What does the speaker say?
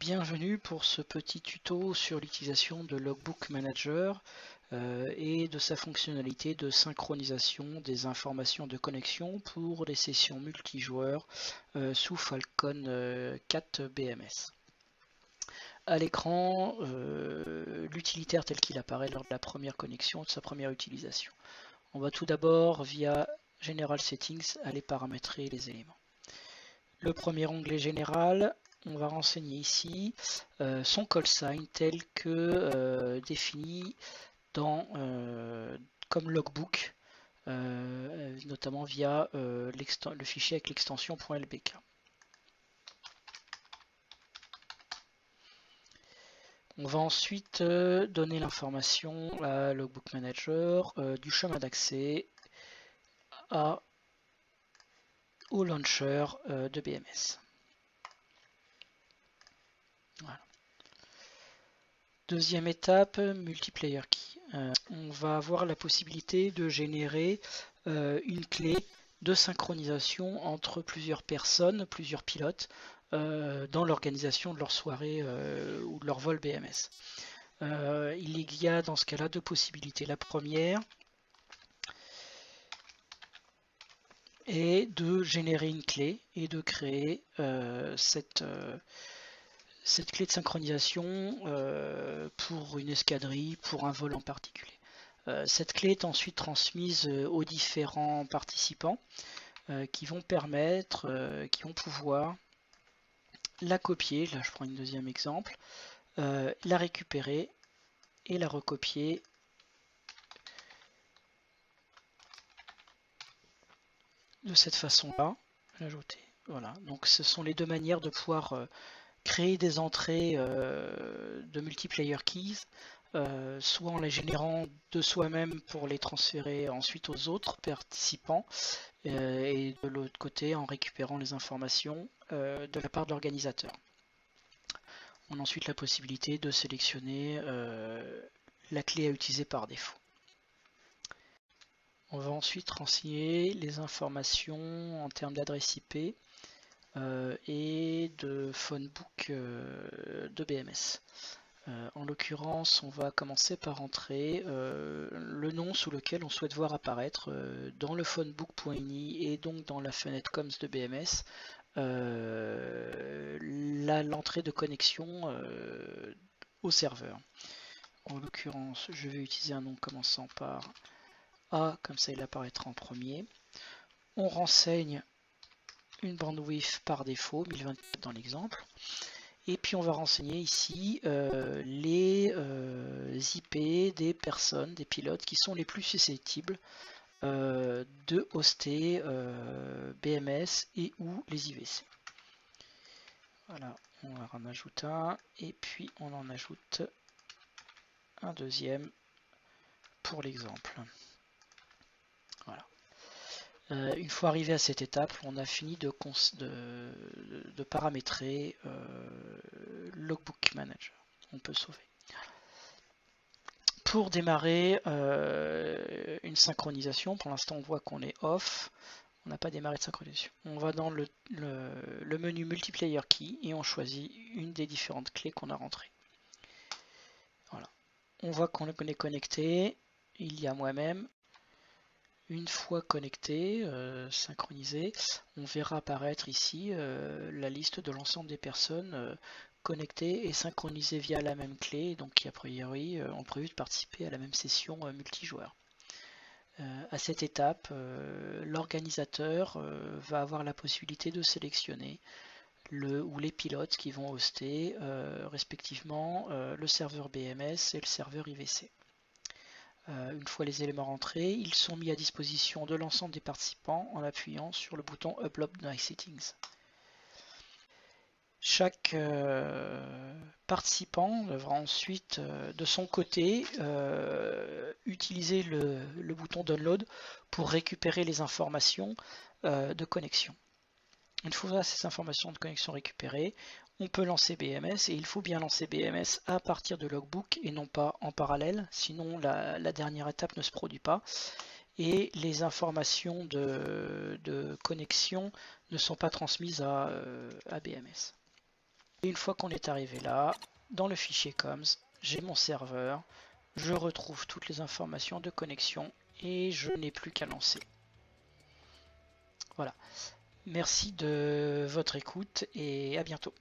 Bienvenue pour ce petit tuto sur l'utilisation de Logbook Manager et de sa fonctionnalité de synchronisation des informations de connexion pour les sessions multijoueurs sous Falcon 4 BMS. À l'écran, l'utilitaire tel qu'il apparaît lors de la première connexion, de sa première utilisation. On va tout d'abord via General Settings aller paramétrer les éléments. Le premier onglet général, on va renseigner ici son call sign tel que défini comme logbook, notamment via le fichier avec l'extension .lbk. On va ensuite donner l'information à Logbook Manager du chemin d'accès au launcher de BMS. Voilà. Deuxième étape, multiplayer key. On va avoir la possibilité de générer une clé de synchronisation entre plusieurs personnes, plusieurs pilotes, dans l'organisation de leur soirée ou de leur vol BMS. Il y a dans ce cas-là deux possibilités. La première est de générer une clé et de créer cette clé de synchronisation pour une escadrille, pour un vol en particulier. Cette clé est ensuite transmise aux différents participants qui vont pouvoir la copier. Là, je prends un deuxième exemple, la récupérer et la recopier de cette façon-là. L'ajouter. Voilà. Donc, ce sont les deux manières de pouvoir créer des entrées de multiplayer keys, soit en les générant de soi-même pour les transférer ensuite aux autres participants, et de l'autre côté en récupérant les informations de la part de l'organisateur. On a ensuite la possibilité de sélectionner la clé à utiliser par défaut. On va ensuite renseigner les informations en termes d'adresse IP et de phonebook de BMS. En l'occurrence, on va commencer par entrer le nom sous lequel on souhaite voir apparaître dans le phonebook.ini et donc dans la fenêtre comms de BMS l'entrée de connexion au serveur. En l'occurrence, je vais utiliser un nom commençant par A, comme ça il apparaîtra en premier. On renseigne une bandwidth par défaut, 1024 dans l'exemple. Et puis on va renseigner ici les IP des personnes, des pilotes qui sont les plus susceptibles de hoster BMS et ou les IVC. Voilà, on en ajoute un et puis on en ajoute un deuxième pour l'exemple. Voilà. Une fois arrivé à cette étape, on a fini de paramétrer Logbook Manager. On peut sauver. Pour démarrer une synchronisation, pour l'instant on voit qu'on est off, on n'a pas démarré de synchronisation. On va dans le menu Multiplayer Key et on choisit une des différentes clés qu'on a rentrées. Voilà. On voit qu'on est connecté, il y a moi-même. Une fois connecté, synchronisé, on verra apparaître ici la liste de l'ensemble des personnes connectées et synchronisées via la même clé, donc qui a priori ont prévu de participer à la même session multijoueur. À cette étape, l'organisateur va avoir la possibilité de sélectionner les pilotes qui vont hoster respectivement le serveur BMS et le serveur IVC. Une fois les éléments rentrés, ils sont mis à disposition de l'ensemble des participants en appuyant sur le bouton Upload My Settings. Chaque participant devra ensuite de son côté utiliser le bouton Download pour récupérer les informations de connexion. Une fois ces informations de connexion récupérées, on peut lancer BMS et il faut bien lancer BMS à partir de Logbook et non pas en parallèle, sinon la dernière étape ne se produit pas et les informations de connexion ne sont pas transmises à BMS. Et une fois qu'on est arrivé là, dans le fichier comms, j'ai mon serveur, je retrouve toutes les informations de connexion et je n'ai plus qu'à lancer. Voilà. Merci de votre écoute et à bientôt.